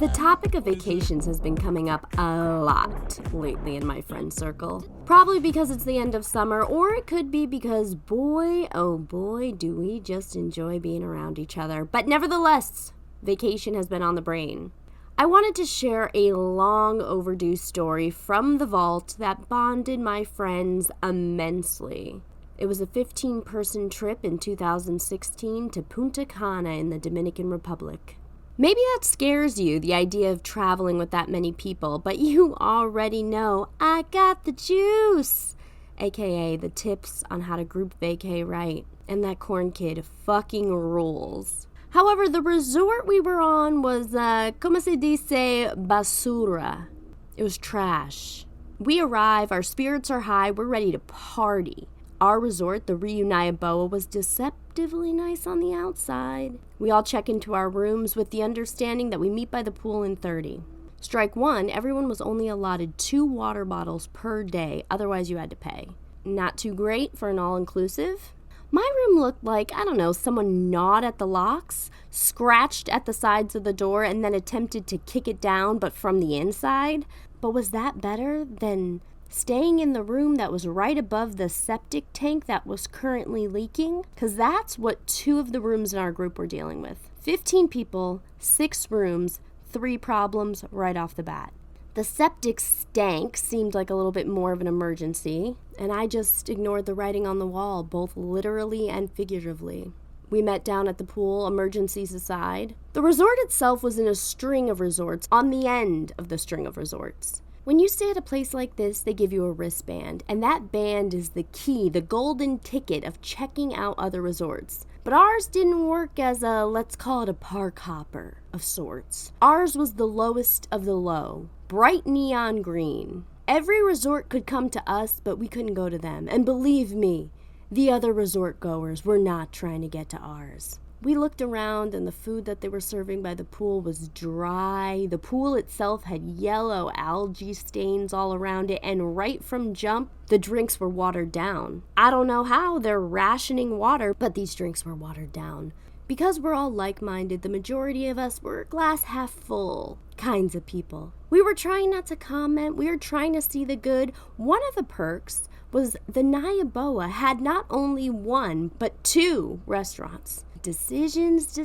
The topic of vacations has been coming up a lot lately in my friend circle. Probably because it's the end of summer, or it could be because boy, oh boy, do we just enjoy being around each other. But nevertheless, vacation has been on the brain. I wanted to share a long overdue story from the vault that bonded my friends immensely. It was a 15-person trip in 2016 to Punta Cana in the Dominican Republic. Maybe that scares you, the idea of traveling with that many people, but you already know I got the juice, aka the tips on how to group vacay right, and that corn kid fucking rules. However, the resort we were on was, como se dice, basura. It was trash. We arrive, our spirits are high, we're ready to party. Our resort, the Rui Niaboa, was deceptively nice on the outside. We all check into our rooms with the understanding that we meet by the pool in 30. Strike one, everyone was only allotted 2 water bottles per day, otherwise you had to pay. Not too great for an all-inclusive. My room looked like, someone gnawed at the locks, scratched at the sides of the door, and then attempted to kick it down, but from the inside. But was that better than staying in the room that was right above the septic tank that was currently leaking? Because that's what 2 of the rooms in our group were dealing with. 15 people, 6 rooms, 3 problems right off the bat. The septic stank seemed like a little bit more of an emergency, and I just ignored the writing on the wall, both literally and figuratively. We met down at the pool, emergencies aside. The resort itself was in a string of resorts, on the end of the string of resorts. When you stay at a place like this, they give you a wristband, and that band is the key, the golden ticket of checking out other resorts. But ours didn't work as a, let's call it a park hopper of sorts. Ours was the lowest of the low, bright neon green. Every resort could come to us, but we couldn't go to them. And believe me, the other resort goers were not trying to get to ours. We looked around, and the food that they were serving by the pool was dry. The pool itself had yellow algae stains all around it, and right from jump, the drinks were watered down. I don't know how they're rationing water, but these drinks were watered down. Because we're all like-minded, the majority of us were glass half full kinds of people. We were trying not to comment. We were trying to see the good. One of the perks was the Niaboa had not only 1, but 2 restaurants. Decisions.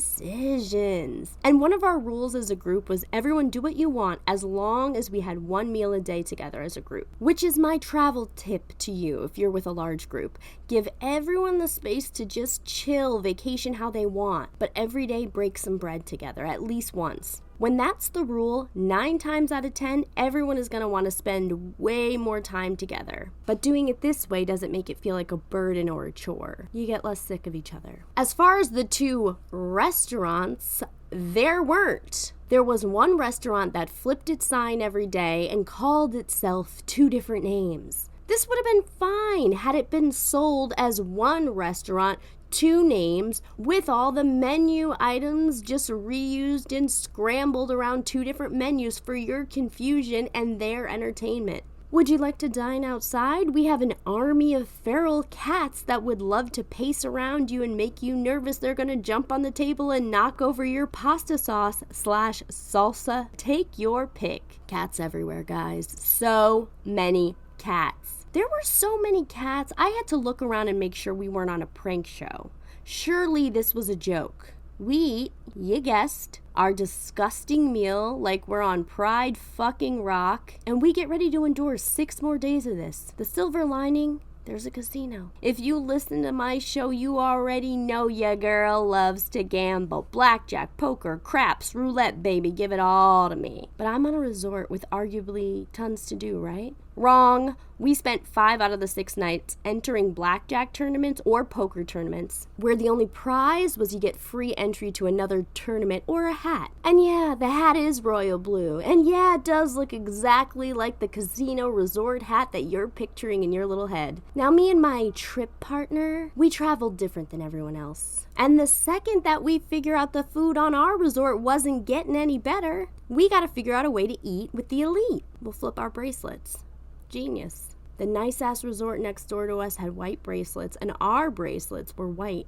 And one of our rules as a group was everyone do what you want as long as we had 1 meal a day together as a group, which is my travel tip to you if you're with a large group. Give everyone the space to just chill, vacation how they want, but every day break some bread together, at least once. When that's the rule, 9 times out of 10, everyone is going to want to spend way more time together. But doing it this way doesn't make it feel like a burden or a chore. You get less sick of each other. As far as the 2 restaurants, there weren't. There was one restaurant that flipped its sign every day and called itself 2 different names. This would have been fine had it been sold as one restaurant, 2 names, with all the menu items just reused and scrambled around 2 different menus for your confusion and their entertainment. Would you like to dine outside? We have an army of feral cats that would love to pace around you and make you nervous. They're going to jump on the table and knock over your pasta sauce / salsa. Take your pick. Cats everywhere, guys. So many cats. There were so many cats, I had to look around and make sure we weren't on a prank show. Surely this was a joke. We eat, you guessed, our disgusting meal like we're on Pride fucking Rock, and we get ready to endure 6 more days of this. The silver lining, there's a casino. If you listen to my show, you already know your girl loves to gamble. Blackjack, poker, craps, roulette, baby, give it all to me. But I'm on a resort with arguably tons to do, right? Wrong. We spent 5 out of the 6 nights entering blackjack tournaments or poker tournaments, where the only prize was you get free entry to another tournament or a hat. And yeah, the hat is royal blue. And yeah, it does look exactly like the casino resort hat that you're picturing in your little head. Now, me and my trip partner, we traveled different than everyone else. And the second that we figure out the food on our resort wasn't getting any better, we got to figure out a way to eat with the elite. We'll flip our bracelets. Genius. The nice-ass resort next door to us had white bracelets, and our bracelets were white.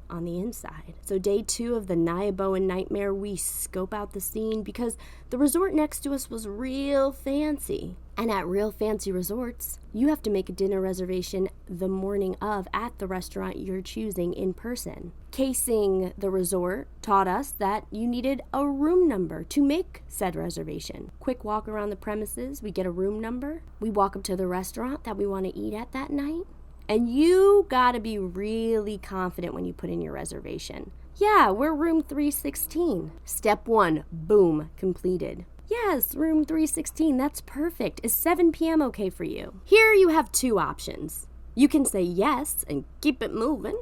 on the inside. So day 2 of the Niaboa nightmare, we scope out the scene because the resort next to us was real fancy. And at real fancy resorts, you have to make a dinner reservation the morning of at the restaurant you're choosing in person. Casing the resort taught us that you needed a room number to make said reservation. Quick walk around the premises, we get a room number, we walk up to the restaurant that we want to eat at that night, and you gotta be really confident when you put in your reservation. Yeah, we're room 316. Step 1, boom, completed. Yes, room 316, that's perfect. Is 7 p.m. okay for you? Here you have 2 options. You can say yes and keep it moving,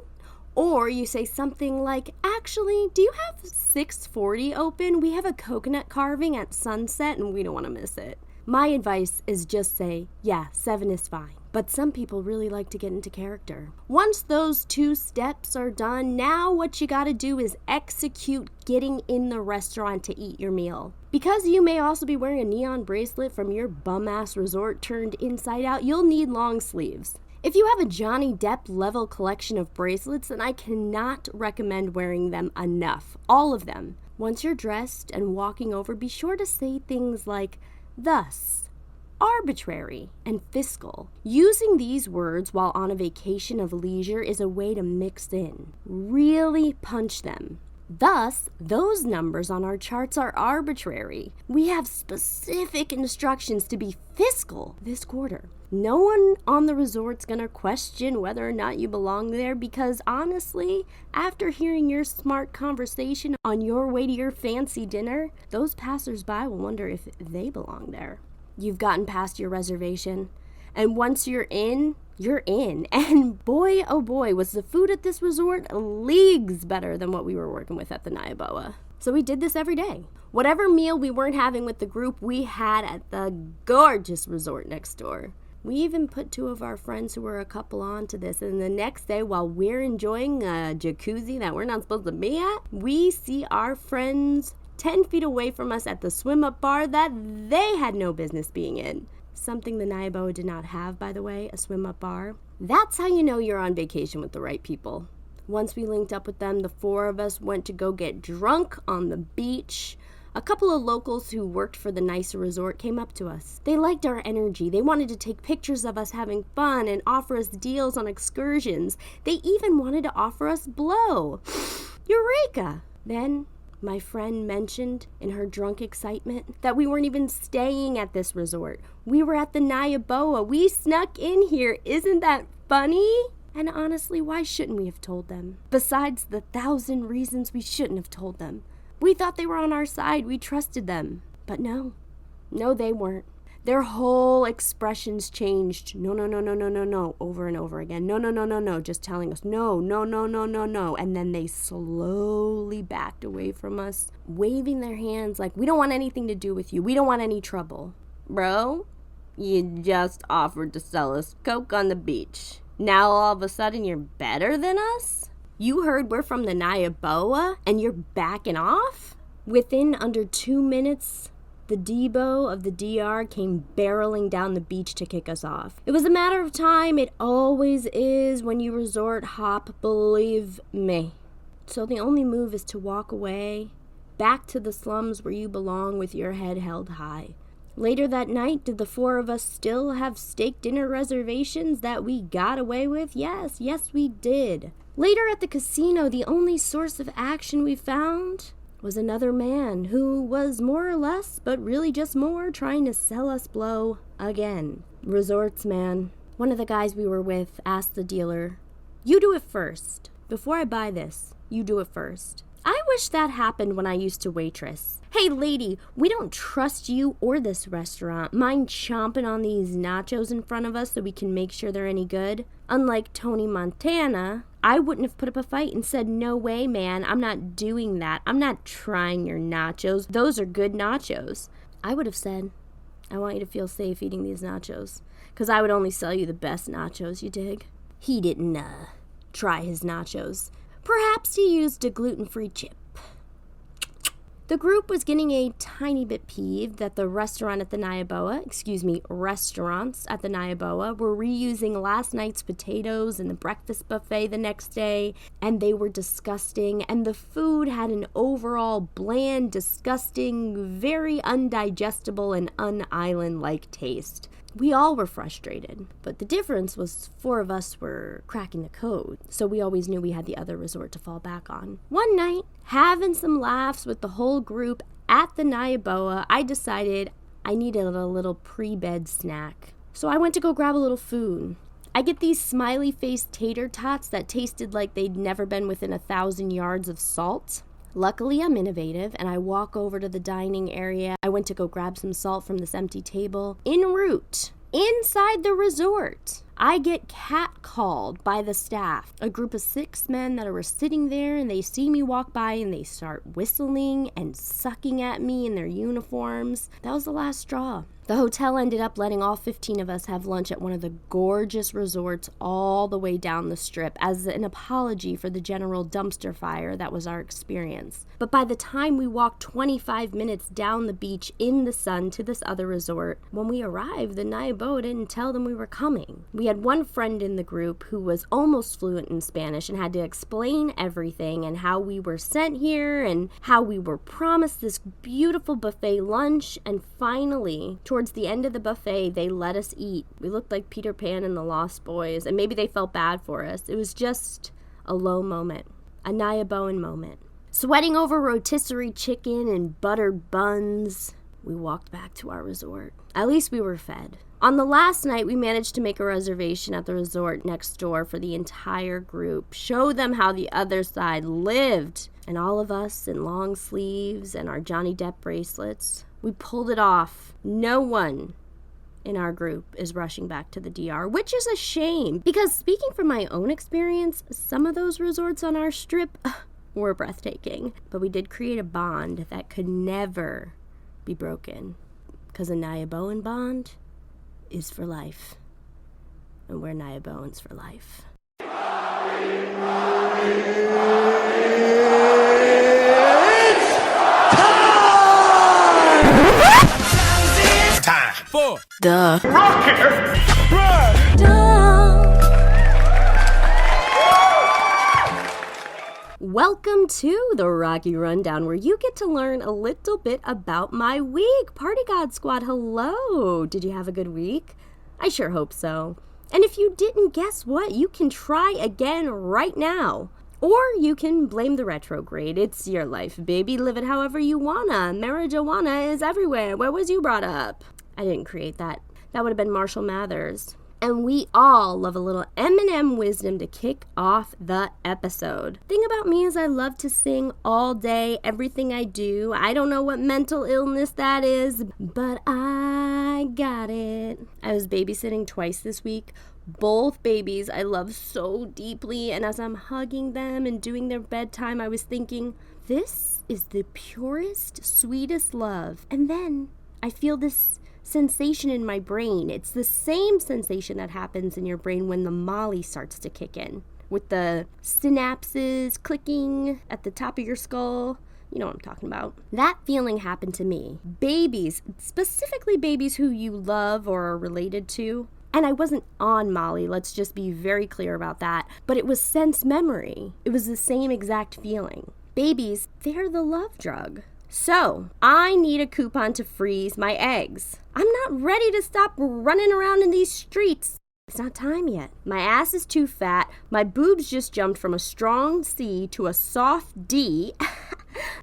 or you say something like, actually, do you have 640 open? We have a coconut carving at sunset and we don't want to miss it. My advice is just say, yeah, 7 is fine. But some people really like to get into character. Once those 2 steps are done, now what you gotta do is execute getting in the restaurant to eat your meal. Because you may also be wearing a neon bracelet from your bum-ass resort turned inside out, you'll need long sleeves. If you have a Johnny Depp level collection of bracelets, then I cannot recommend wearing them enough. All of them. Once you're dressed and walking over, be sure to say things like, thus, arbitrary, and fiscal. Using these words while on a vacation of leisure is a way to mix in. Really punch them. Thus, those numbers on our charts are arbitrary. We have specific instructions to be fiscal this quarter. No one on the resort's gonna question whether or not you belong there because honestly, after hearing your smart conversation on your way to your fancy dinner, those passersby will wonder if they belong there. You've gotten past your reservation, and once you're in, and boy, oh boy, was the food at this resort leagues better than what we were working with at the Niaboa. So we did this every day. Whatever meal we weren't having with the group, we had at the gorgeous resort next door. We even put 2 of our friends who were a couple on to this, and the next day, while we're enjoying a jacuzzi that we're not supposed to be at, we see our friends 10 feet away from us at the swim-up bar that they had no business being in. Something the Niaboa did not have, by the way, a swim-up bar. That's how you know you're on vacation with the right people. Once we linked up with them, the 4 of us went to go get drunk on the beach. A couple of locals who worked for the nicer resort came up to us. They liked our energy. They wanted to take pictures of us having fun and offer us deals on excursions. They even wanted to offer us blow. Eureka! Then my friend mentioned in her drunk excitement that we weren't even staying at this resort. We were at the Niaboa. We snuck in here. Isn't that funny? And honestly, why shouldn't we have told them? Besides the 1,000 reasons we shouldn't have told them. We thought they were on our side. We trusted them. But no, they weren't. Their whole expressions changed. No, over and over again. No, just telling us no. And then they slowly backed away from us, waving their hands like, we don't want anything to do with you. We don't want any trouble. Bro, you just offered to sell us Coke on the beach. Now all of a sudden you're better than us? You heard we're from the Niaboa and you're backing off? Within under 2 minutes, the Debo of the DR came barreling down the beach to kick us off. It was a matter of time. It always is when you resort hop, believe me. So the only move is to walk away, back to the slums where you belong with your head held high. Later that night, did the 4 of us still have steak dinner reservations that we got away with? Yes, we did. Later at the casino, the only source of action we found was another man who was more or less, but really just more, trying to sell us blow again. Resorts, man. One of the guys we were with asked the dealer, you do it first. Before I buy this, you do it first. I wish that happened when I used to waitress. Hey lady, we don't trust you or this restaurant. Mind chomping on these nachos in front of us so we can make sure they're any good? Unlike Tony Montana, I wouldn't have put up a fight and said, no way, man, I'm not doing that. I'm not trying your nachos. Those are good nachos. I would have said, I want you to feel safe eating these nachos, because I would only sell you the best nachos, you dig? He didn't, try his nachos. Perhaps he used a gluten-free chip. The group was getting a tiny bit peeved that the restaurants at the Niaboa were reusing last night's potatoes in the breakfast buffet the next day, and they were disgusting, and the food had an overall bland, disgusting, very undigestible and un-island-like taste. We all were frustrated, but the difference was 4 of us were cracking the code, so we always knew we had the other resort to fall back on. One night, having some laughs with the whole group at the Niaboa, I decided I needed a little pre-bed snack. So I went to go grab a little food. I get these smiley-faced tater tots that tasted like they'd never been within 1,000 yards of salt. Luckily, I'm innovative, and I walk over to the dining area. I went to go grab some salt from this empty table. En route, inside the resort, I get catcalled by the staff. A group of 6 men that were sitting there, and they see me walk by, and they start whistling and sucking at me in their uniforms. That was the last straw. The hotel ended up letting all 15 of us have lunch at one of the gorgeous resorts all the way down the strip as an apology for the general dumpster fire that was our experience. But by the time we walked 25 minutes down the beach in the sun to this other resort, when we arrived, the Niaboa didn't tell them we were coming. We had one friend in the group who was almost fluent in Spanish and had to explain everything and how we were sent here and how we were promised this beautiful buffet lunch, and finally, towards the end of the buffet, they let us eat. We looked like Peter Pan and the Lost Boys, and maybe they felt bad for us. It was just a low moment, a Niaboan moment. Sweating over rotisserie chicken and buttered buns, we walked back to our resort. At least we were fed. On the last night, we managed to make a reservation at the resort next door for the entire group, show them how the other side lived, and all of us in long sleeves and our Johnny Depp bracelets. We pulled it off. No one in our group is rushing back to the DR, which is a shame, because speaking from my own experience, some of those resorts on our strip were breathtaking. But we did create a bond that could never be broken, because a Niaboan bond is for life, and we're Niaboans for life. Time for the Rocker. Welcome to the Rocky Rundown, where you get to learn a little bit about my week. Party God Squad, hello! Did you have a good week? I sure hope so. And if you didn't, guess what? You can try again right now. Or you can blame the retrograde. It's your life, baby. Live it however you wanna. Marijuana is everywhere. Where was you brought up? I didn't create that. That would have been Marshall Mathers. And we all love a little M&M wisdom to kick off the episode. Thing about me is I love to sing all day, everything I do. I don't know what mental illness that is, but I got it. I was babysitting twice this week. Both babies I love so deeply, and as I'm hugging them and doing their bedtime, I was thinking, this is the purest, sweetest love. And then I feel this sensation in my brain. It's the same sensation that happens in your brain when the Molly starts to kick in, with the synapses clicking at the top of your skull. You know what I'm talking about. That feeling happened to me. Babies, specifically babies who you love or are related to. And I wasn't on Molly, let's just be very clear about that. But it was sense memory. It was the same exact feeling. Babies, they're the love drug. So, I need a coupon to freeze my eggs. I'm not ready to stop running around in these streets. It's not time yet. My ass is too fat. My boobs just jumped from a strong C to a soft D,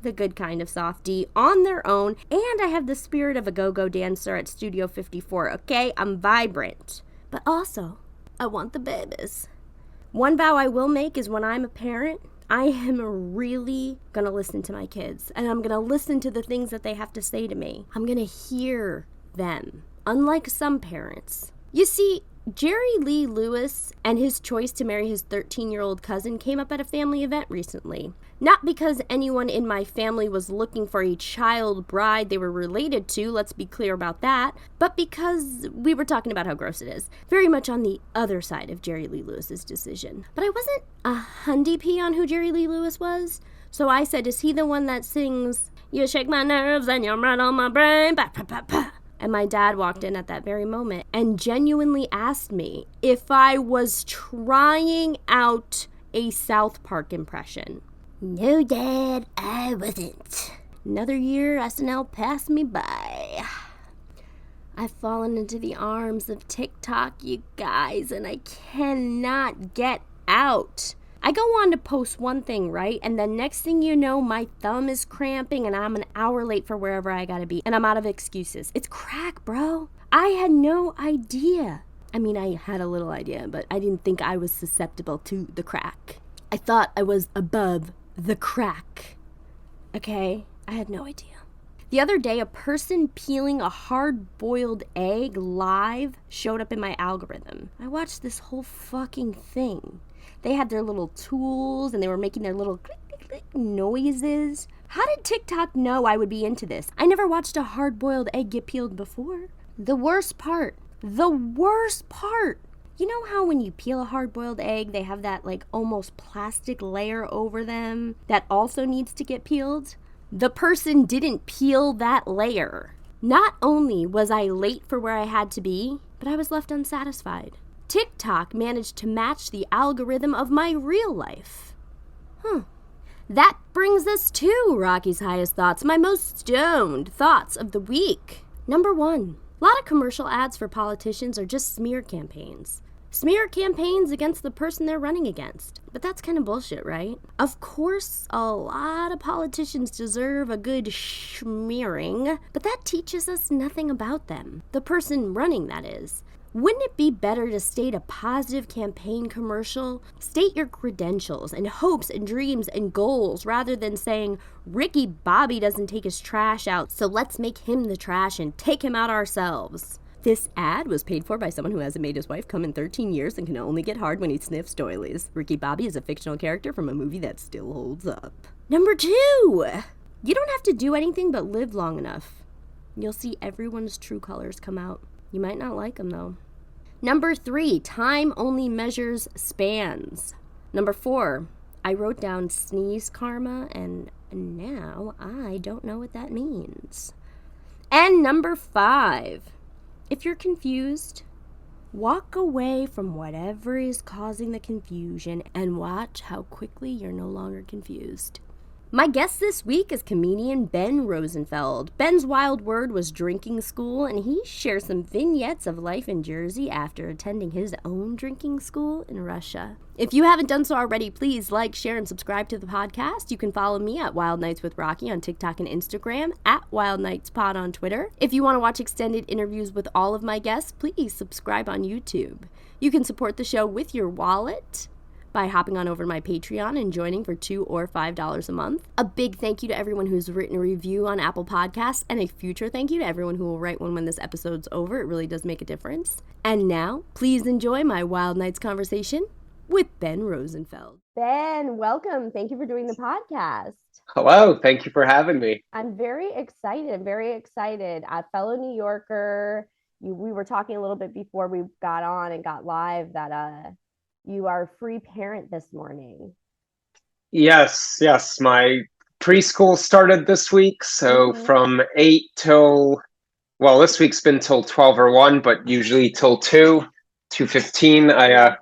the good kind of soft D, on their own. And I have the spirit of a go-go dancer at Studio 54, okay? I'm vibrant. But also, I want the babies. One vow I will make is when I'm a parent, I am really gonna listen to my kids, and I'm gonna listen to the things that they have to say to me. I'm gonna hear them, unlike some parents. You see, Jerry Lee Lewis and his choice to marry his 13-year-old cousin came up at a family event recently. Not because anyone in my family was looking for a child bride they were related to, let's be clear about that, but because we were talking about how gross it is. Very much on the other side of Jerry Lee Lewis's decision. But I wasn't a hundy pee on who Jerry Lee Lewis was, so I said, is he the one that sings, You shake my nerves and you run on my brain. Bah, bah, bah, bah. And my dad walked in at that very moment and genuinely asked me if I was trying out a South Park impression. No, Dad, I wasn't. Another year, SNL passed me by. I've fallen into the arms of TikTok, you guys, and I cannot get out. I go on to post one thing, right? And then next thing you know, my thumb is cramping and I'm an hour late for wherever I gotta be. And I'm out of excuses. It's crack, bro. I had no idea. I mean, I had a little idea, but I didn't think I was susceptible to the crack. I thought I was above the crack. Okay? I had no idea. The other day, a person peeling a hard-boiled egg live showed up in my algorithm. I watched this whole fucking thing. They had their little tools and they were making their little click, click, click noises. How did TikTok know I would be into this? I never watched a hard-boiled egg get peeled before. The worst part. You know how when you peel a hard-boiled egg, they have that like almost plastic layer over them that also needs to get peeled? The person didn't peel that layer. Not only was I late for where I had to be, but I was left unsatisfied. TikTok managed to match the algorithm of my real life. That brings us to Rocky's highest thoughts, my most stoned thoughts of the week. Number 1, a lot of commercial ads for politicians are just smear campaigns. Smear campaigns against the person they're running against. But that's kind of bullshit, right? Of course, a lot of politicians deserve a good smearing, but that teaches us nothing about them. The person running, that is. Wouldn't it be better to state a positive campaign commercial? State your credentials and hopes and dreams and goals rather than saying, Ricky Bobby doesn't take his trash out, so let's make him the trash and take him out ourselves. This ad was paid for by someone who hasn't made his wife come in 13 years and can only get hard when he sniffs doilies. Ricky Bobby is a fictional character from a movie that still holds up. Number 2, you don't have to do anything but live long enough. You'll see everyone's true colors come out. You might not like them though. Number 3, time only measures spans. Number 4, I wrote down sneeze karma and now I don't know what that means. And number 5, if you're confused, walk away from whatever is causing the confusion and watch how quickly you're no longer confused. My guest this week is comedian Ben Rosenfeld. Ben's wild word was drinking school, and he shares some vignettes of life in Jersey after attending his own drinking school in Russia. If you haven't done so already, please like, share, and subscribe to the podcast. You can follow me at Wild Nights with Rocky on TikTok and Instagram, at Wild Nights Pod on Twitter. If you want to watch extended interviews with all of my guests, please subscribe on YouTube. You can support the show with your wallet by hopping on over to my Patreon and joining for $2 or $5 a month. A big thank you to everyone who's written a review on Apple Podcasts, and a future thank you to everyone who will write one when this episode's over. It really does make a difference. And now, please enjoy my Wild Nights conversation with Ben Rosenfeld. Ben, welcome. Thank you for doing the podcast. Hello. Thank you for having me. I'm very excited. A fellow New Yorker. We were talking a little bit before we got on and got live that you are a free parent this morning. Yes. My preschool started this week. So from 8 till, well, this week's been till 12 or 1, but usually till 2:15.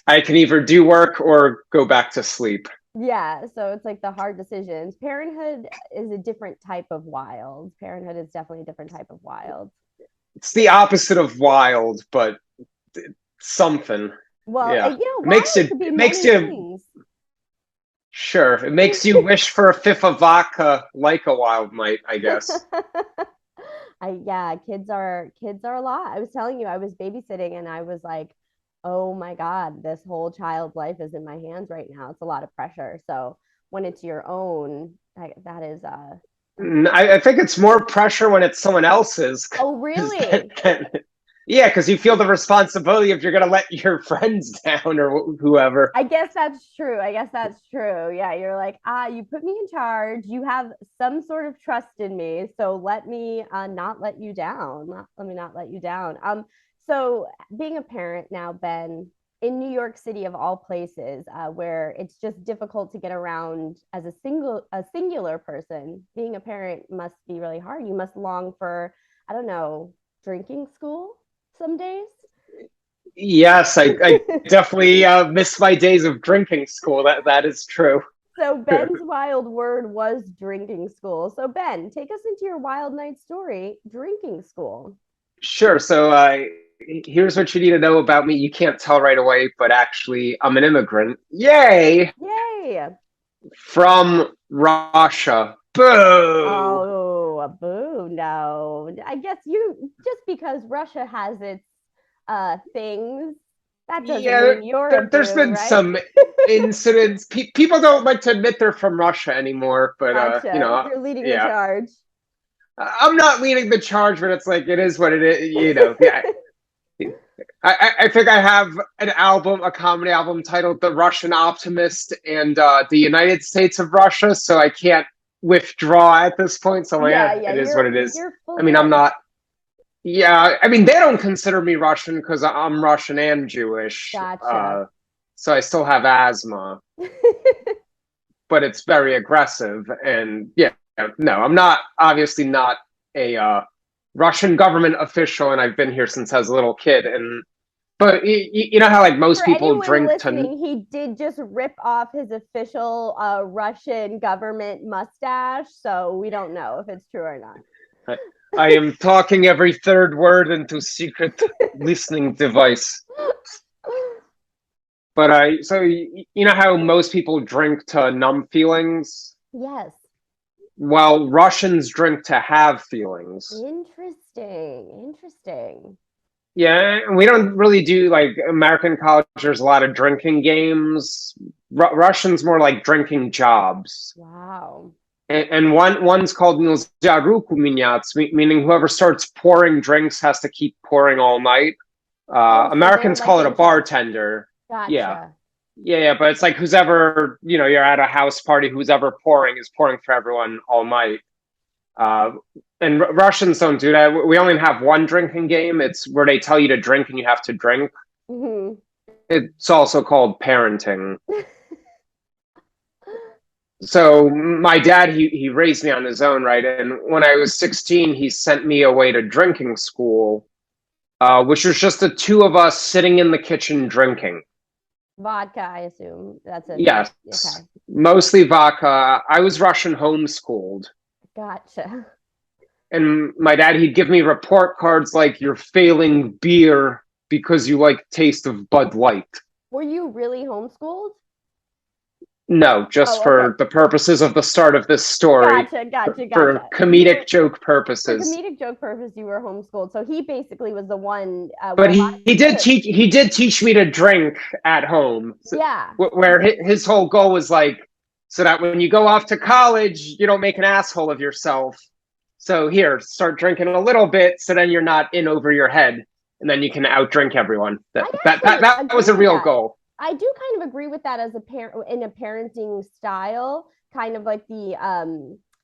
I can either do work or go back to sleep. Yeah. So it's like the hard decisions. Parenthood is a different type of wild. Parenthood is definitely a different type of wild. It's the opposite of wild, but something. Well, yeah. It makes you sure. It makes you wish for a fifth of vodka like a wild night, I guess. Kids are a lot. I was telling you, I was babysitting and I was like, oh my God, this whole child's life is in my hands right now. It's a lot of pressure. So when it's your own, that is I think it's more pressure when it's someone else's. Oh, really? Yeah, because you feel the responsibility if you're going to let your friends down or whoever. I guess that's true. Yeah, you're like, you put me in charge. You have some sort of trust in me. So let me not let you down. Let me not let you down. So being a parent now, Ben, in New York City of all places, where it's just difficult to get around as a singular person. Being a parent must be really hard. You must long for, I don't know, drinking school some days. Yes, I definitely miss my days of drinking school. That is true. So Ben's wild word was drinking school. So Ben, take us into your wild night story, drinking school. Sure. So here's what you need to know about me. You can't tell right away, but actually, I'm an immigrant. Yay! Yay! From Russia. Boo! Oh, boo! No, I guess you just because Russia has its things, that doesn't Yeah, mean you're a there's boo, been right? some incidents. People don't like to admit they're from Russia anymore, but Gotcha. You're leading the yeah. charge. I'm not leading the charge, but it's like it is what it is. Yeah. I think I have an album, a comedy album titled "The Russian Optimist" and "The United States of Russia," so I can't withdraw at this point. So Yeah, yeah, yeah, it is what it is. you're I fully mean, I'm in. not. Yeah, I mean, they don't consider me Russian because I'm Russian and Jewish. Gotcha. So I still have asthma, but it's very aggressive. And yeah, no, I'm not obviously not a Russian government official, and I've been here since I was a little kid. And but you know how like most For people anyone drink to. listening, he did just rip off his official Russian government mustache, so we don't know if it's true or not. I am talking every third word into secret listening device. But so you know how most people drink to numb feelings? Yes. Well, Russians drink to have feelings. Interesting. Interesting. Yeah, and we don't really do like American college. There's a lot of drinking games. Russians more like drinking jobs. Wow. And one's called "Нельзя руку менять," meaning whoever starts pouring drinks has to keep pouring all night. Oh, so they're Americans like call it a in charge. bartender. Yeah. Gotcha. Yeah, but it's like who's ever, you're at a house party, who's ever pouring is pouring for everyone all night. Uh, and Russians don't do that. We only have one drinking game. It's where they tell you to drink and you have to drink. Hmm. It's also called parenting. So my dad, he raised me on his own, right? And when I was 16, he sent me away to drinking school, which was just the two of us sitting in the kitchen drinking. Vodka, I assume. That's a Yes, okay. mostly vodka. I was Russian homeschooled. Gotcha. And my dad, he'd give me report cards like you're failing beer because you like taste of Bud Light. Were you really homeschooled? No, just Oh, okay. for the purposes of the start of this story, Gotcha. for comedic joke For purposes. comedic joke purpose, you were homeschooled. So he basically was the one But where a lot of he did kids. teach me to drink at home. So, Yeah. where his whole goal was like, so that when you go off to college, you don't make an asshole of yourself. So here, start drinking a little bit, so then you're not in over your head, and then you can outdrink everyone. That was a real goal. I do kind of agree with that as a parent in a parenting style, kind of like the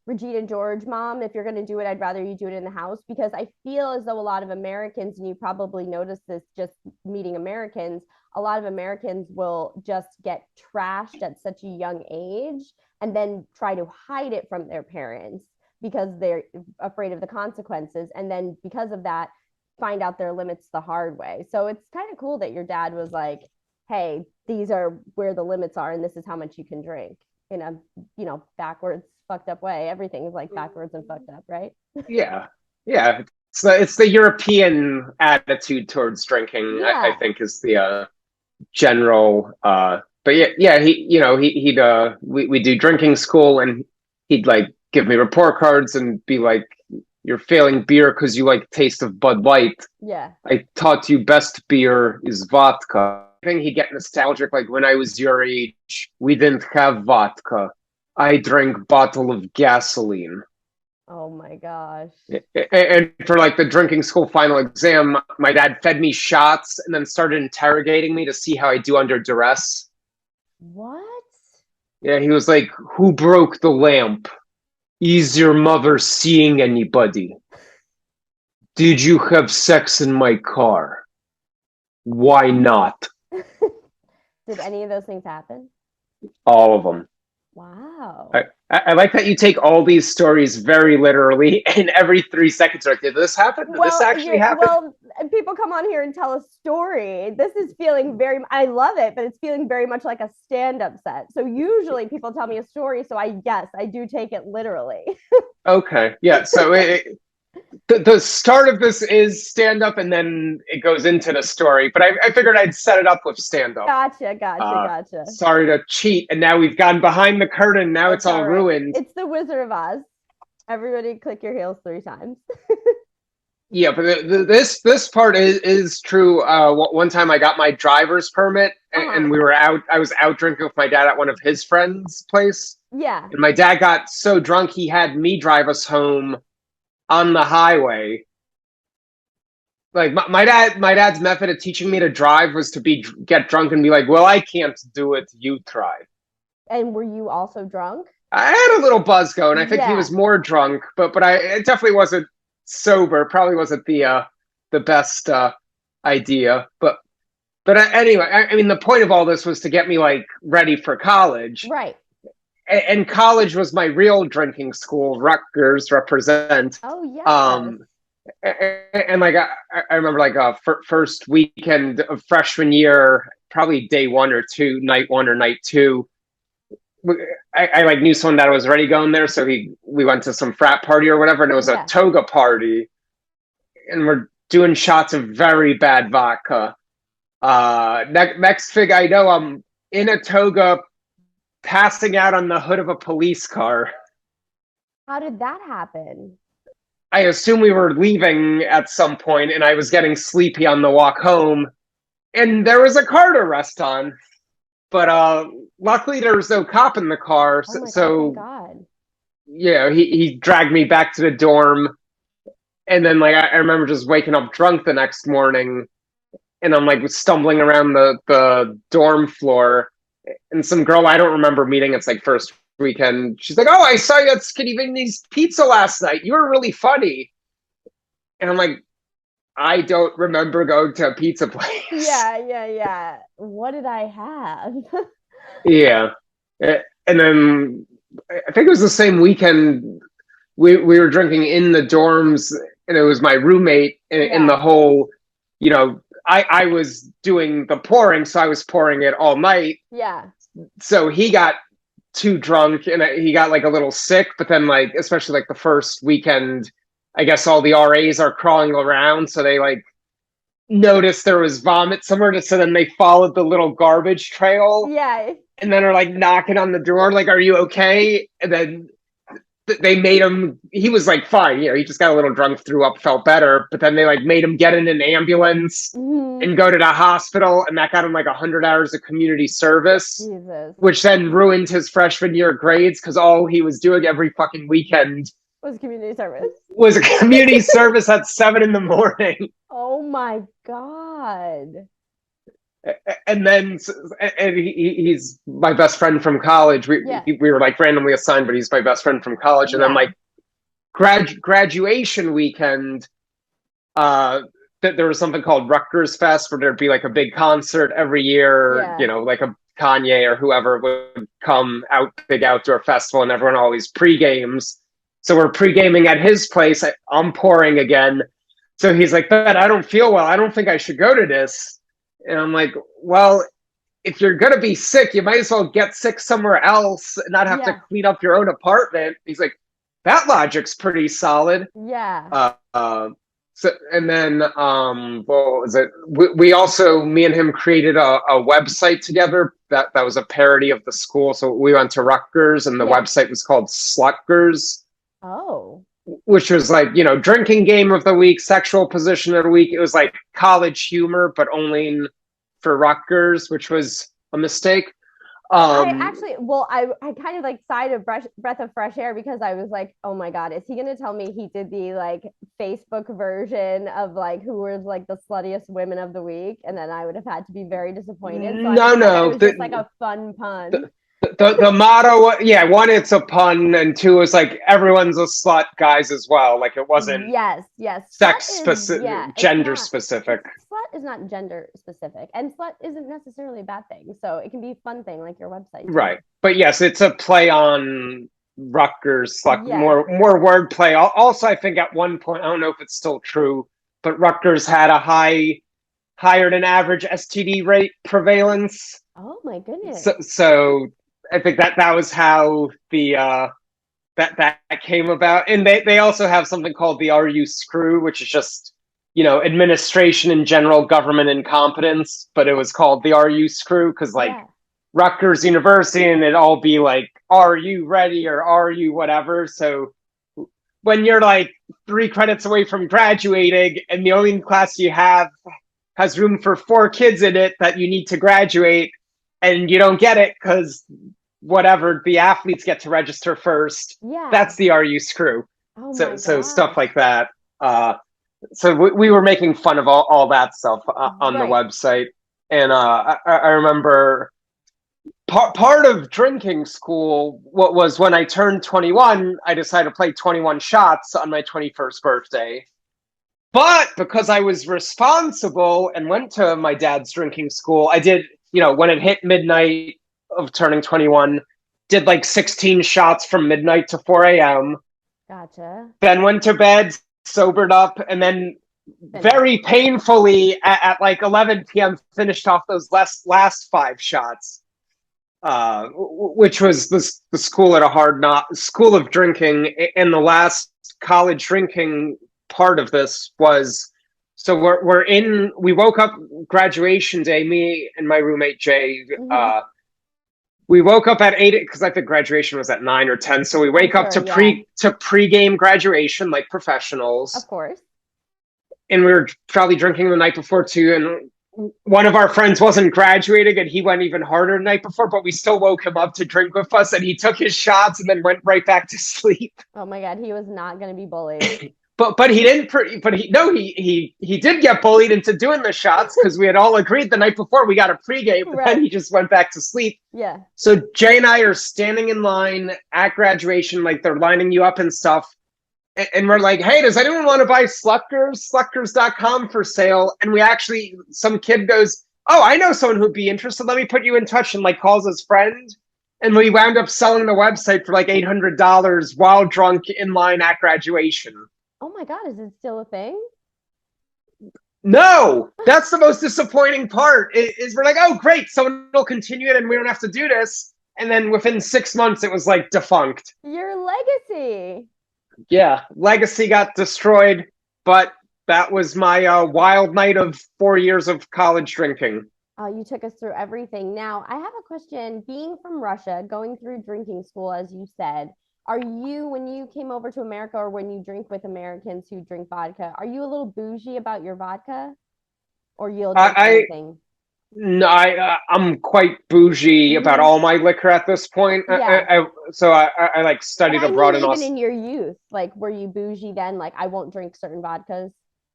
Regina George mom. If you're going to do it, I'd rather you do it in the house, because I feel as though a lot of Americans, and you probably notice this just meeting Americans, a lot of Americans will just get trashed at such a young age and then try to hide it from their parents because they're afraid of the consequences. And then because of that, find out their limits the hard way. So it's kind of cool that your dad was like, hey, these are where the limits are, and this is how much you can drink in a, backwards, fucked up way. Everything is like backwards and fucked up, right? Yeah, yeah. It's the European attitude towards drinking. I Yeah. think is the general. But yeah. We do drinking school, and he'd like give me report cards and be like, "You're failing beer because you like taste of Bud Light. Yeah. I taught you best beer is vodka." I think he'd get nostalgic. Like when I was your age, we didn't have vodka. I drank bottle of gasoline. Oh my gosh. And for like the drinking school final exam, my dad fed me shots and then started interrogating me to see how I do under duress. What? Yeah, he was like, "Who broke the lamp? Is your mother seeing anybody? Did you have sex in my car? Why not?" Did any of those things happen? All of them. Wow. I like that you take all these stories very literally, and every 3 seconds, like, did this happen? Did this actually happen? People come on here and tell a story. This is feeling very, I love it, but it's feeling very much like a stand-up set. So usually people tell me a story, so I do take it literally. Okay, yeah. So the start of this is stand up, and then it goes into the story. But I figured I'd set it up with stand up. Gotcha. Sorry to cheat, and now we've gone behind the curtain. Now it's all right. ruined. It's the Wizard of Oz. Everybody, click your heels 3 times. Yeah, but this part is true. One time I got my driver's permit, and we were out. I was out drinking with my dad at one of his friends' place. Yeah. And my dad got so drunk he had me drive us home on the highway. Like my dad's method of teaching me to drive was to get drunk and be like, "Well, I can't do it. You try." And were you also drunk? I had a little buzz going. I think he was more drunk, but it definitely wasn't sober. Probably wasn't the best idea. But anyway, I mean, the point of all this was to get me like ready for college. Right. And college was my real drinking school. Rutgers represent. Oh yeah. And like I remember like first weekend of freshman year, probably day one or two, night one or night two. I like knew someone that was already going there, so we went to some frat party or whatever, and it was a toga party, and we're doing shots of very bad vodka. Next thing I know, I'm in a toga, passing out on the hood of a police car. How did that happen? I assume we were leaving at some point, and I was getting sleepy on the walk home, and there was a car to rest on. But luckily there was no cop in the car, so God. Yeah, he dragged me back to the dorm, and then like I remember just waking up drunk the next morning, and I'm like stumbling around the dorm floor, and some girl I don't remember meeting. It's like first weekend. She's like, "Oh, I saw you at Skinny Vinny's Pizza last night. You were really funny." And I'm like, I don't remember going to a pizza place. Yeah. What did I have? Yeah. And then I think it was the same weekend we were drinking in the dorms, and it was my roommate in the whole, I was doing the pouring, so I was pouring it all night. Yeah. So he got too drunk and he got like a little sick, but then like, especially like the first weekend, I guess all the RAs are crawling around, so they like noticed there was vomit somewhere, so then they followed the little garbage trail. Yeah. And then are like knocking on the door, like, "Are you okay?" And then they made him, he was like fine, he just got a little drunk, threw up, felt better, but then they like made him get in an ambulance and go to the hospital, and that got him like 100 hours of community service. Jesus. Which then ruined his freshman year grades, because all he was doing every fucking weekend was community service. Was a community service at 7 a.m. Oh my God. And then he's my best friend from college. We were like randomly assigned, but he's my best friend from college. And then like graduation weekend, there was something called Rutgers Fest, where there'd be like a big concert every year. Like a Kanye or whoever would come out, big outdoor festival, and everyone always pre-games. So we're pre-gaming at his place. I'm pouring again. So he's like, "Ben, I don't feel well. I don't think I should go to this." And I'm like, "Well, if you're going to be sick, you might as well get sick somewhere else and not have to clean up your own apartment." He's like, "That logic's pretty solid." Yeah. So, and then, what was it? We also, me and him created a website together that was a parody of the school. So we went to Rutgers, and the website was called Slutgers. Oh. Which was like, drinking game of the week, sexual position of the week. It was like college humor, but only for Rutgers, which was a mistake. I kind of like sighed a breath of fresh air, because I was like, oh my God, is he going to tell me he did the like Facebook version of like who was like the sluttiest women of the week? And then I would have had to be very disappointed. So No. It was just like a fun pun. The motto, yeah, one, it's a pun, and two, is like everyone's a slut, guys as well. Like it wasn't Yes, yes. Slut sex is, yeah, specific, it's gender not, specific. it's slut is not gender specific. And slut isn't necessarily a bad thing. So it can be a fun thing like your website too. Right. But yes, it's a play on Rutgers, like Yeah. more wordplay. Also, I think at one point, I don't know if it's still true, but Rutgers had a higher than average STD rate prevalence. Oh my goodness. So I think that was how that came about. And they also have something called the RU screw, which is just, administration in general, government incompetence, but it was called the RU screw because like Yeah. Rutgers University, and it'd all be like, "Are you ready?" or "Are you whatever?" So when you're like 3 credits away from graduating, and the only class you have has room for 4 kids in it that you need to graduate, and you don't get it because whatever, the athletes get to register first. Yeah. That's the RU screw. Oh So my so stuff gosh. like that. So we were making fun of all that stuff on the Right. website, and I remember part of drinking school, what was when I turned 21, I decided to play 21 shots on my 21st birthday. But because I was responsible and went to my dad's drinking school, I did, when it hit midnight of turning 21, did like 16 shots from midnight to 4 a.m., Gotcha. then went to bed, sobered up, and then Finish. very painfully at like 11 p.m. finished off those last 5 shots, which was the school at a hard knot school of drinking. And the last college drinking part of this was, so we woke up graduation day, me and my roommate Jay. Hmm. We woke up at 8 because I think graduation was at 9 or 10. So we I'm wake up sure. Yeah. to pregame graduation like Of professionals, course. and we were probably drinking the night before too. And one of our friends wasn't graduating, and he went even harder the night before, but we still woke him up to drink with us, and he took his shots and then went right back to sleep. Oh my God. He was not going to be bullied. But he didn't. But he no he did get bullied into doing the shots because we had all agreed the night before we got a pregame, but then Right. he just went back to sleep. Yeah. So Jay and I are standing in line at graduation, like they're lining you up and stuff. And we're like, "Hey, does anyone want to buy Sluckers.com for sale?" And some kid goes, "Oh, I know someone who'd be interested. Let me put you in touch," and like calls his friend. And we wound up selling the website for like $800 while drunk in line at graduation. Oh my God. Is it still a thing? No, that's the most disappointing part. Is we're like, "Oh, great, someone will continue it, and we don't have to do this." And then within 6 months, it was like defunct. Your legacy. Yeah, legacy got destroyed, but that was my wild night of 4 years of college drinking. You took us through everything. Now, I have a question. Being from Russia, going through drinking school, as you said, when you came over to America or when you drink with Americans who drink vodka, are you a little bougie about your vodka or you'll drink I, anything? no, I'm quite bougie about Hmm. all my liquor at this point. Yeah. So I like But studied I mean, abroad in even Aus. in your youth, like, were you bougie then? Like, I won't drink certain vodkas.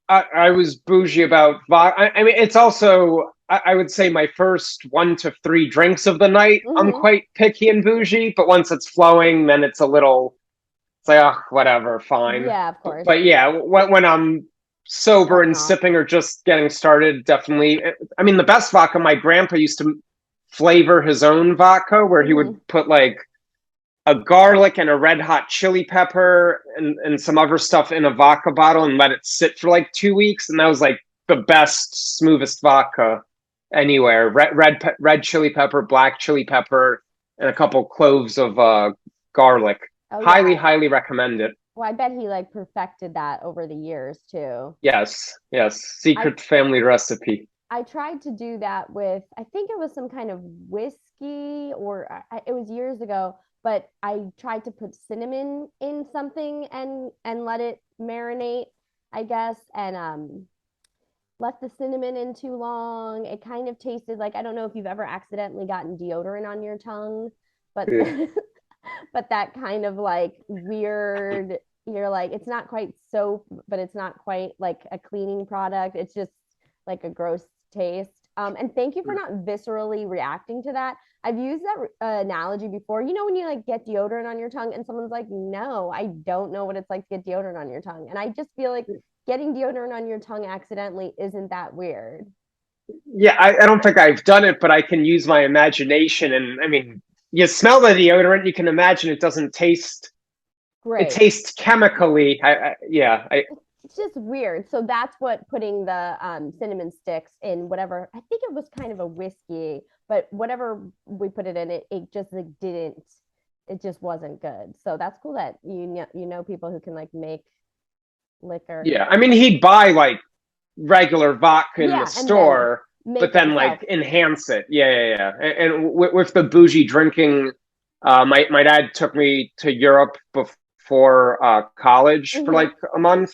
I was bougie about vodka. I mean, it's also, I would say, my first 1 to 3 drinks of the night. I'm Hmm. quite picky and bougie, but once it's flowing, then it's like, oh, whatever, fine. Yeah, of But, course. but yeah, when I'm sober Starting and off. sipping or just getting started, definitely. I mean, the best vodka, my grandpa used to flavor his own vodka, where he would Hmm. put like a garlic and a red hot chili pepper and some other stuff in a vodka bottle and let it sit for like 2 weeks. And that was like the best, smoothest vodka anywhere. Red chili pepper, black chili pepper, and a couple cloves of garlic. Oh, Highly, yeah. highly recommend it. Well, I bet he like perfected that over the years too. Yes, yes. I Secret family recipe. I tried to do that with, I think it was some kind of whiskey or it was years ago, but I tried to put cinnamon in something and let it marinate, I guess, and left the cinnamon in too long. It kind of tasted like, I don't know if you've ever accidentally gotten deodorant on your tongue, but Yeah. but that kind of like weird, you're like, it's not quite soap, but it's not quite like a cleaning product. It's just like a gross taste. And thank you for not viscerally reacting to that. I've used that analogy before. You know, when you like get deodorant on your tongue and someone's like, no, I don't know what it's like to get deodorant on your tongue. And I just feel like getting deodorant on your tongue accidentally isn't that weird. Yeah, I don't think I've done it, but I can use my imagination. And I mean, you smell the deodorant, you can imagine it doesn't taste. It Great. tastes chemically. Yeah. It's just weird. So that's what putting the cinnamon sticks in whatever, I think it was kind of a whiskey, but whatever we put it in, it just like didn't, it just wasn't good. So that's cool that you know people who can like make liquor. Yeah. I mean, he'd buy like regular vodka in the Yeah, and then store, but make it then himself. like enhance it. Yeah. And with the bougie drinking, my dad took me to Europe before college for Hmm. like a month.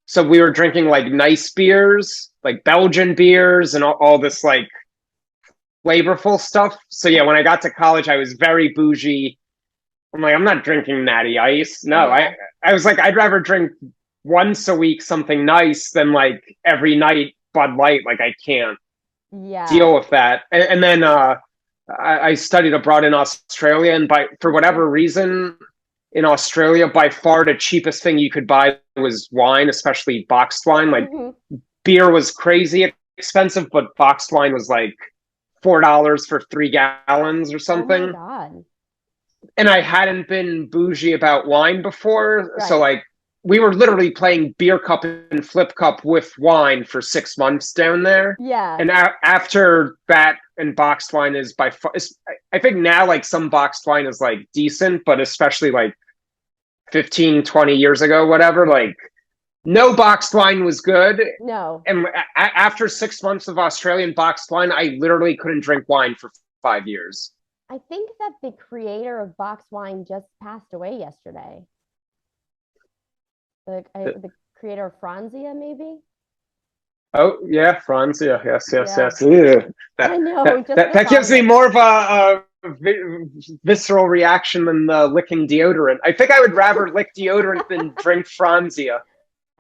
So we were drinking like nice beers, like Belgian beers and all this like flavorful stuff. So yeah, when I got to college, I was very bougie. I'm like, I'm not drinking Natty Ice. No, Yeah. I was like, I'd rather drink once a week something nice than like every night Bud Light. Like I can't Yeah. deal with that. And then I studied abroad in Australia, and for Okay. whatever reason, in Australia, by far the cheapest thing you could buy was wine, especially boxed wine. Like Hmm. beer was crazy expensive, but boxed wine was like $4 for 3 gallons or Oh my something. God. And I hadn't been bougie about wine before, so Right. like we were literally playing beer cup and flip cup with wine for 6 months down there. Yeah. And after that, and boxed wine is by far. I think now like some boxed wine is like decent, but especially like 15, 20 years ago, whatever, like no boxed wine was good. No. And after 6 months of Australian boxed wine, I literally couldn't drink wine for 5 years. I think that the creator of box wine just passed away yesterday. The creator of Franzia, maybe. Oh yeah, Franz. Yeah, Yeah, yes. Ew. I That know. that Just that, the that thought gives of me it. more of a visceral reaction than licking deodorant. I think I would rather lick deodorant than drink Franzia.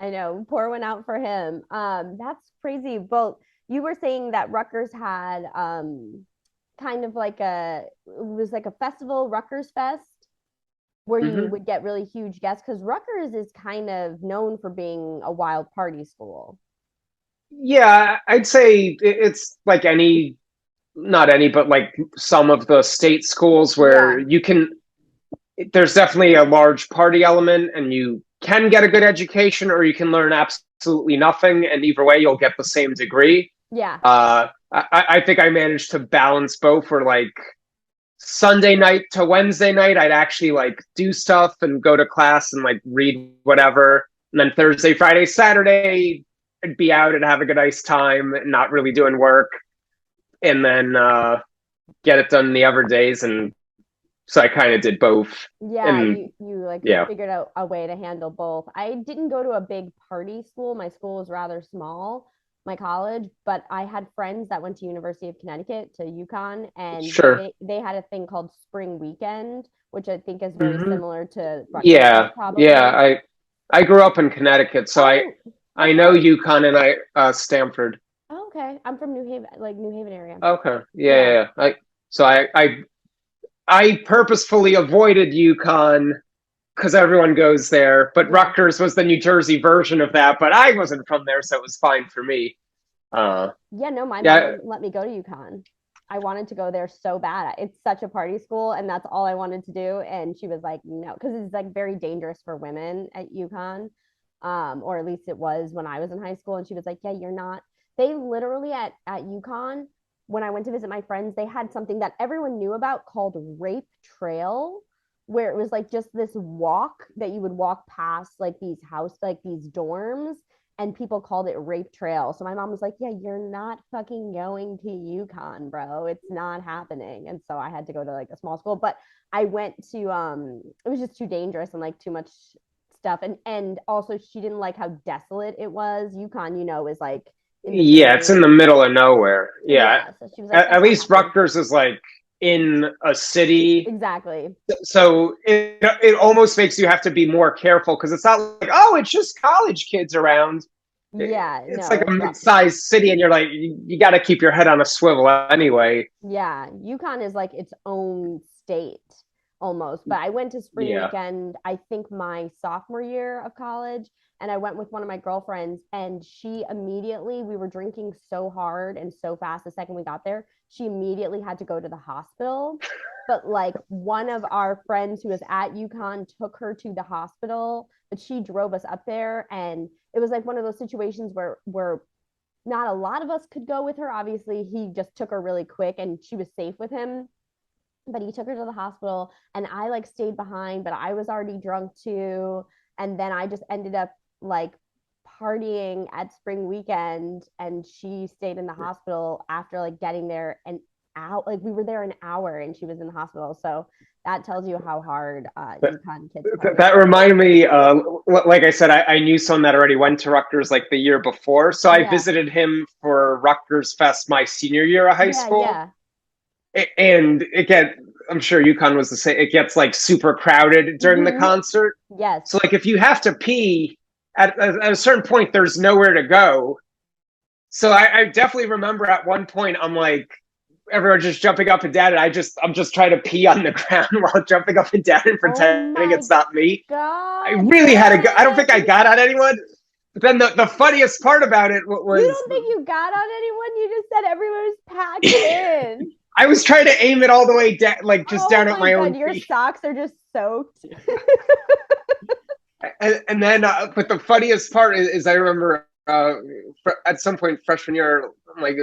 I know. Pour one out for him. That's crazy. Well, you were saying that Rutgers had kind of like it was like a festival, Rutgers Fest, where you Hmm. would get really huge guests because Rutgers is kind of known for being a wild party school. Yeah, I'd say it's like any, not any, but like some of the state schools where Yeah. you can. There's definitely a large party element, and you can get a good education, or you can learn absolutely nothing, and either way, you'll get the same degree. Yeah. I think I managed to balance both. For like Sunday night to Wednesday night, I'd actually like do stuff and go to class and like read whatever. And then Thursday, Friday, Saturday, I'd be out and have a good nice time, not really doing work. And then get it done the other days. And so I kind of did both. Yeah, And you like yeah, figured out a way to handle both. I didn't go to a big party school. My school was rather small, my college, but I had friends that went to University of Connecticut to UConn, and sure. they had a thing called Spring Weekend, which I think is very Hmm. similar to Rutgers Yeah, Fest yeah. probably. I grew up in Connecticut, so Oh, I that's know fun. UConn and Stanford. Oh, okay. I'm from New Haven, like New Haven area. Okay, Yeah. yeah. So I purposefully avoided UConn because everyone goes there, but Yeah. Rutgers was the New Jersey version of that. But I wasn't from there, so it was fine for me. Uh, Yeah, no, my mom yeah, wouldn't let me go to UConn. I wanted to go there so bad. It's such a party school, and that's all I wanted to do. And she was like, no, because it's like very dangerous for women at UConn, or at least it was when I was in high school. And she was like, yeah, you're not. They literally at UConn, when I went to visit my friends, they had something that everyone knew about called Rape Trail, where it was like just this walk that you would walk past like like these dorms, and people called it Rape Trail. So my mom was like, yeah, you're not fucking going to UConn, bro. It's not happening. And so I had to go to like a small school. But I went to it was just too dangerous and like too much stuff. And also she didn't like how desolate it was. UConn, is like in the yeah. It's in the boonies. middle of nowhere. Yeah, Yeah. So she was like, at it's not least happening. Rutgers is like in a city, Exactly. so it almost makes you have to be more careful because it's not like, oh, it's just college kids around. Yeah, It's no, like a it's rough. mid-sized city, and you're like, you got to keep your head on a swivel anyway. Yeah, Yukon is like its own state almost. But I went to spring Yeah. weekend, I think my sophomore year of college, and I went with one of my girlfriends, and she immediately, we were drinking so hard and so fast the second we got there, she immediately had to go to the hospital. But like one of our friends who was at Yukon took her to the hospital, but she drove us up there, and it was like one of those situations where not a lot of us could go with her. Obviously, he just took her really quick and she was safe with him. But he took her to the hospital and I like stayed behind, but I was already drunk too. And then I just ended up like partying at spring weekend and she stayed in the hospital after like getting there and out. Like we were there an hour and she was in the hospital. So that tells you how hard UConn kids party. That reminded me, like I said, I knew someone that already went to Rutgers like the year before. So I Yeah. visited him for Rutgers Fest my senior year of high Yeah. school. Yeah. And I'm sure UConn was the same. It gets like super crowded during the Mm-hmm. concert. Yes. So like if you have to pee at a certain point, there's nowhere to go. So I definitely remember at one point, I'm like, everyone just jumping up and down, and I'm just trying to pee on the ground while jumping up and down and Oh pretending my it's not me. I God, really had to go. I don't think I Ben. got on anyone. But then the funniest part about it You was don't think you got on anyone? You just said everyone was packed in. I was trying to aim it all the way down, like just Oh down at my my God, own your feet. socks are just soaked. And then, but the funniest part is I remember at some point freshman year, I'm like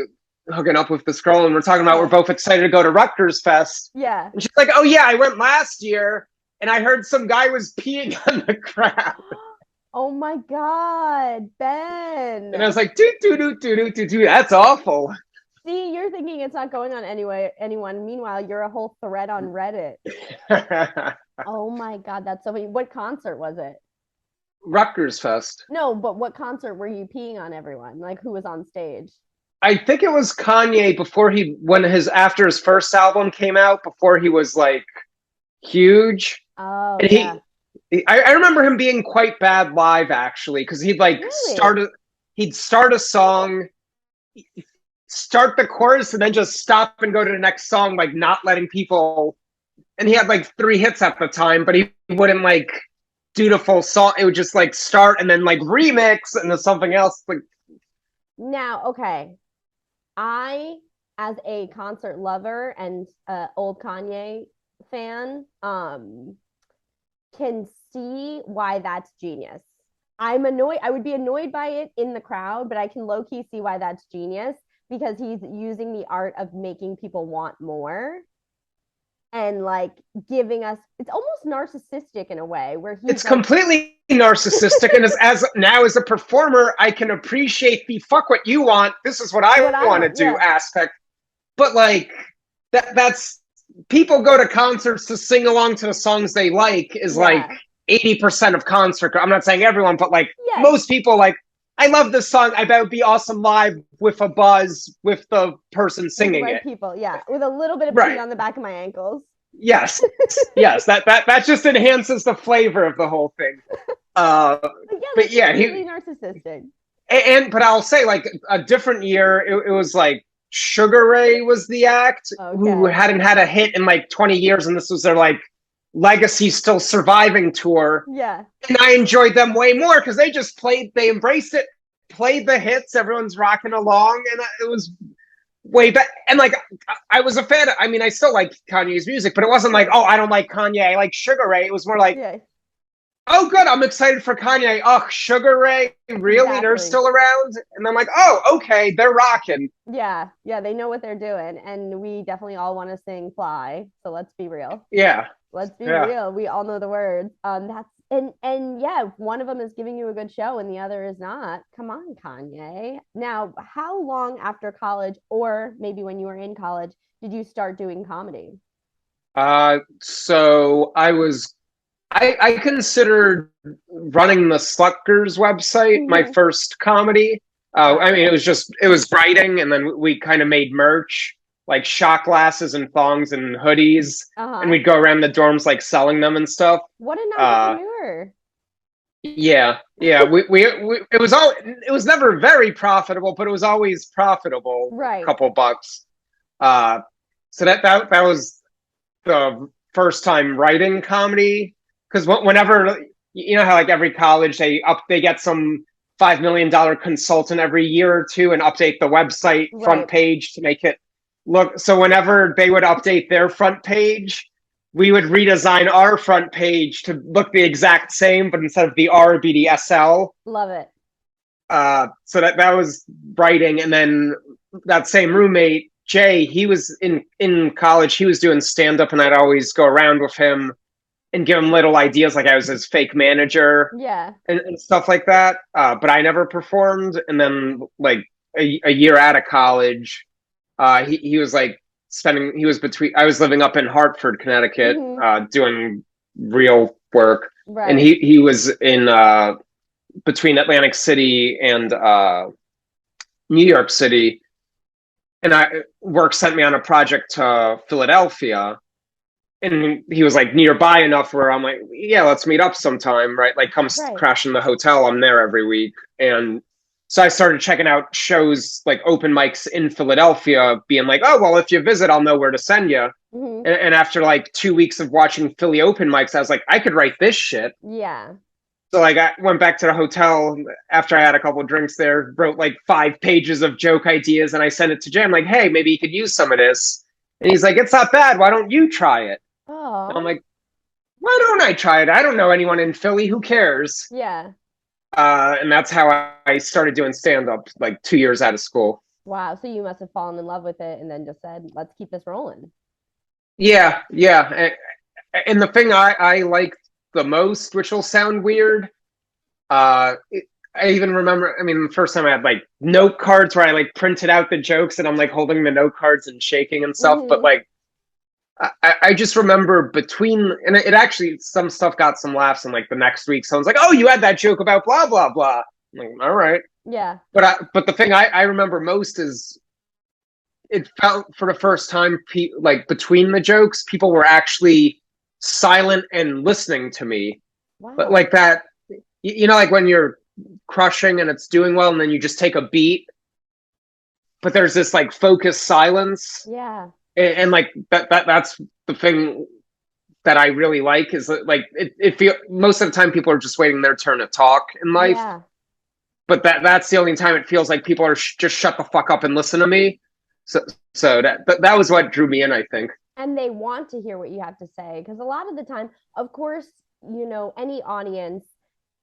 hooking up with this girl, and we're talking about we're Yeah. both excited to go to Rutgers Fest, Yeah. and she's like, "Oh yeah, I went last year, and I heard some guy was peeing on the crowd." Oh my God, And I Ben. was like, "Doo doo doo doo doo doo doo." That's awful. See, you're thinking it's not going on anyway, anyone. Meanwhile, you're a whole thread on Reddit. Oh my God, that's so funny. What concert was it? Rutgers Fest. No, but what concert were you peeing on everyone? Like who was on stage? I think it was Kanye before when his after his first album came out, before he was like huge. Oh And yeah. I remember him being quite bad live actually, because Really? he'd start a song, start the chorus, and then just stop and go to the next song, like not letting people. And he had like 3 hits at the time, but he wouldn't like do the full song. It would just like start and then like remix and then something else. Like Now, okay. I, as a concert lover and old Kanye fan, can see why that's genius. I'm annoyed. I would be annoyed by it in the crowd, but I can low key see why that's genius because he's using the art of making people want more and like giving us. It's almost narcissistic in a way where it's he's like, completely narcissistic. And as now as a performer, I can appreciate the fuck what you want. This is what I what I want to want. do Yeah, aspect. But like that's people go to concerts to sing along to the songs they like is like yeah, 80% of concert. I'm not saying everyone, but like yes. most people like I love this song. I bet it would be awesome live with a buzz with the person With the singing right it. people, yeah, with a little bit of pee Right. on the back of my ankles. Yes. Yes. That just enhances the flavor of the whole thing. Uh But yeah, but that's yeah, completely narcissistic. but I'll say like a different year, it was like Sugar Ray was the act who Okay. hadn't had a hit in like 20 years, and this was their like legacy still surviving tour. Yeah. And I enjoyed them way more because they embraced it, played the hits, everyone's rocking along, and it was way better. And like, I was a fan. I mean, I still like Kanye's music, but it wasn't like, oh, I don't like Kanye, I like Sugar Ray. It was more like, Yeah. oh, good, I'm excited for Kanye. Oh, Sugar Ray, really? They're Exactly. still around? And I'm like, oh, okay, they're rocking. Yeah. Yeah. They know what they're doing. And we definitely all want to sing Fly. So let's be real. Yeah, Let's be yeah. real. We all know the words. That's and yeah, if one of them is giving you a good show and the other is not, come on, Kanye. Now, how long after college, or maybe when you were in college, did you start doing comedy? So I considered running the Sluckers website my Mm-hmm. first comedy. I mean, Gotcha. it was writing, and then we kind of made merch, like shot glasses and thongs and hoodies, and Uh-huh. we'd go around the dorms like selling them and stuff. What an Uh, entrepreneur. Yeah. We it was never very profitable, but it was always profitable. A Right. couple bucks. Uh, so that was the first time writing comedy because whenever you know how like every college they get some $5 million consultant every year or two and update the website front Right. page to make it look so whenever they would update their front page we would redesign our front page to look the exact same but instead of the R be the SL. Love it. So that was writing, and then that same roommate Jay, he was in college. He was doing stand up, and I'd always go around with him and give him little ideas, like I was his fake manager Yeah. and stuff like that. But I never performed. And then like a year out of college, he was like spending. He was between. I was living up in Hartford, Connecticut, Hmm. doing real work, and Right. he was in between Atlantic City and New York City, and I work sent me on a project to Philadelphia, and he was like nearby enough where I'm like, yeah, let's meet up sometime, right? Like, come Right. crash in the hotel. I'm there every week, and so I started checking out shows like open mics in Philadelphia, being like, oh well, if you visit, I'll know where to send you. Hmm. And after like 2 weeks of watching Philly open mics, I was like, I could write this shit. Yeah. So like I went back to the hotel after I had a couple of drinks there, wrote like 5 pages of joke ideas, and I sent it to Jim like, hey, maybe you could use some of this. And he's like, it's not bad. Why don't you try it? And I'm Oh. like, why don't I try it? I don't know anyone in Philly. Who cares? Yeah. And that's how I started doing stand up like 2 years out of school. Wow. So you must have fallen in love with it and then just said, let's keep this rolling. Yeah. And the thing I liked the most, which will sound weird, Uh, I even remember, I mean, the first time I had like note cards where I like printed out the jokes and I'm like holding the note cards and shaking and stuff. But Hmm. like, I just remember between, and it actually, some stuff got some laughs. And like the next week, someone's like, oh, you had that joke about blah, blah, blah. I'm like, all right. Yeah. But the thing I remember most is it felt for the first time, like between the jokes, people were actually silent and listening to me. But Wow. like that, you know, like when you're crushing and it's doing well, and then you just take a beat, but there's this like focused silence, Yeah. and like that's the thing that I really like is that, like it feel most of the time people are just waiting their turn to talk in life, Yeah. but that's the only time it feels like people are just shut the fuck up and listen to me. So that was what drew me in, I think. And they want to hear what you have to say because a lot of the time, of course, any audience,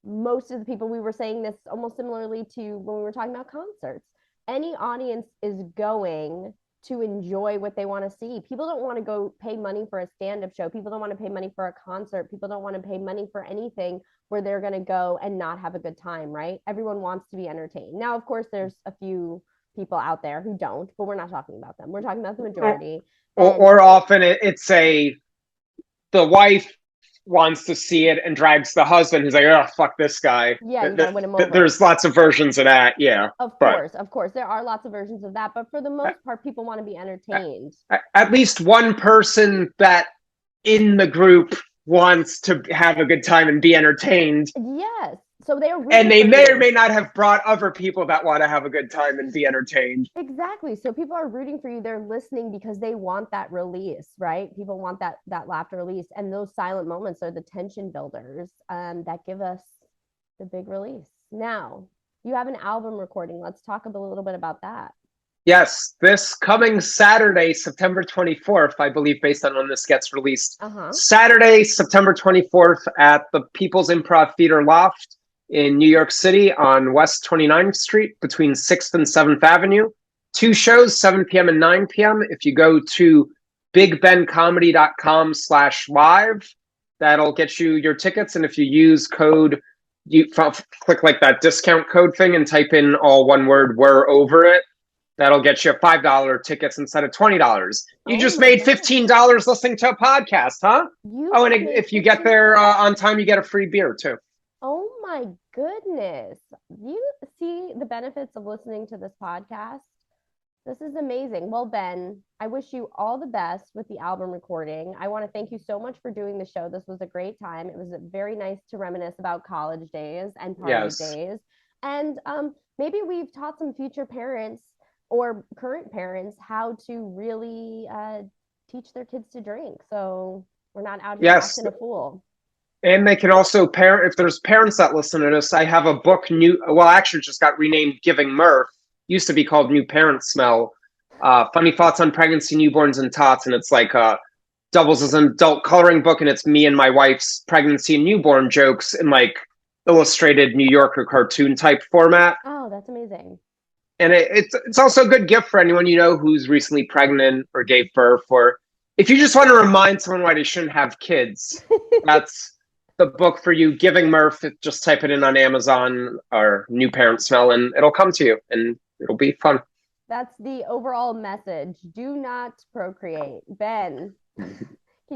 most of the people, we were saying this almost similarly to when we were talking about concerts, any audience is going to enjoy what they want to see. People don't want to go pay money for a stand-up show. People don't want to pay money for a concert. People don't want to pay money for anything where they're going to go and not have a good time, right? Everyone wants to be entertained. Now, of course, there's a few people out there who don't, but we're not talking about them. We're talking about the majority. And Or often it's a the wife wants to see it and drags the husband who's like, oh, fuck this guy. yeah, you got to win them over. There's lots of versions of that, yeah. But Of course, there are lots of versions of that, but for the most part, people want to be entertained. at least one person that in the group wants to have a good time and be entertained. Yes, so they are And rooting they for may or you. may not have brought other people that want to have a good time and be entertained. Exactly. So people are rooting for you. They're listening because they want that release, right? People want that laughter release, and those silent moments are the tension builders that give us the big release. Now, you have an album recording. Let's talk a little bit about that. Yes, this coming Saturday, September 24th, I believe, based on when this gets released. Uh huh. Saturday, September 24th at the People's Improv Theater Loft in New York City on West 29th Street between 6th and 7th Avenue. Two shows, 7 p.m. and 9 p.m. If you go to bigbencomedy.com/live, that'll get you your tickets. And if you use code, you click like that discount code thing and type in all one word, we're over it. That'll get you $5 tickets instead of $20. You Oh just my made god. $15 listening to a podcast, huh? You Oh, and just made if you get there on time, you get a free beer too. Oh my goodness. You see the benefits of listening to this podcast? This is amazing. Well, Ben, I wish you all the best with the album recording. I want to thank you so much for doing the show. This was a great time. It was very nice to reminisce about college days and party Yes. days. And maybe we've taught some future parents or current parents how to really teach their kids to drink. So we're not out here Yes. acting a fool. And they can also parent if there's parents that listen to this. I have a book actually just got renamed Giving Mirth. Used to be called New Parent Smell. Funny thoughts on pregnancy, newborns, and tots, and it's like doubles as an adult coloring book, and it's me and my wife's pregnancy and newborn jokes in like illustrated New Yorker cartoon type format. Oh, that's amazing. And it's also a good gift for anyone you know who's recently pregnant or gave birth, or if you just want to remind someone why they shouldn't have kids. That's the book for you, Giving Mirth. Just type it in on Amazon or New Parent Smell, and it'll come to you, and it'll be fun. That's the overall message. Do not procreate. Ben, can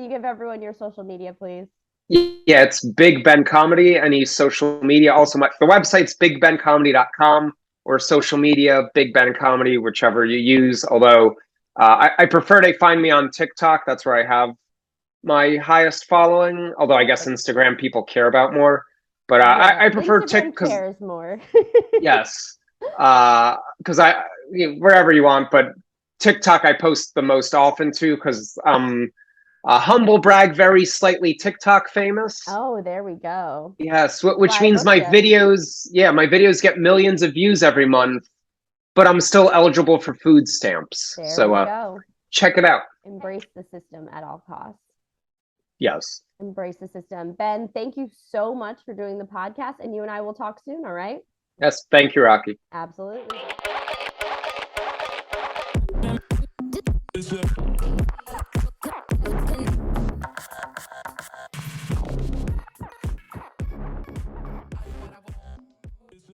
you give everyone your social media, please? Yeah, it's Big Ben Comedy. Any social media. Also, the website's bigbencomedy.com, or social media, Big Ben Comedy, whichever you use. Although I prefer they find me on TikTok. That's where I have my highest following. Although I guess Instagram people care about more. But Yeah, I prefer Instagram TikTok because cares more. yes, because wherever you want. But TikTok I post the most often too because humble brag, very slightly TikTok famous. Oh, there we go. Yes, That's which why I means booked my you. videos, my videos get millions of views every month, but I'm still eligible for food stamps. There So we go. check it out. Embrace the system at all costs. Yes. Embrace the system. Ben, thank you so much for doing the podcast, and you and I will talk soon, all right? Yes. Thank you, Rocky. Absolutely.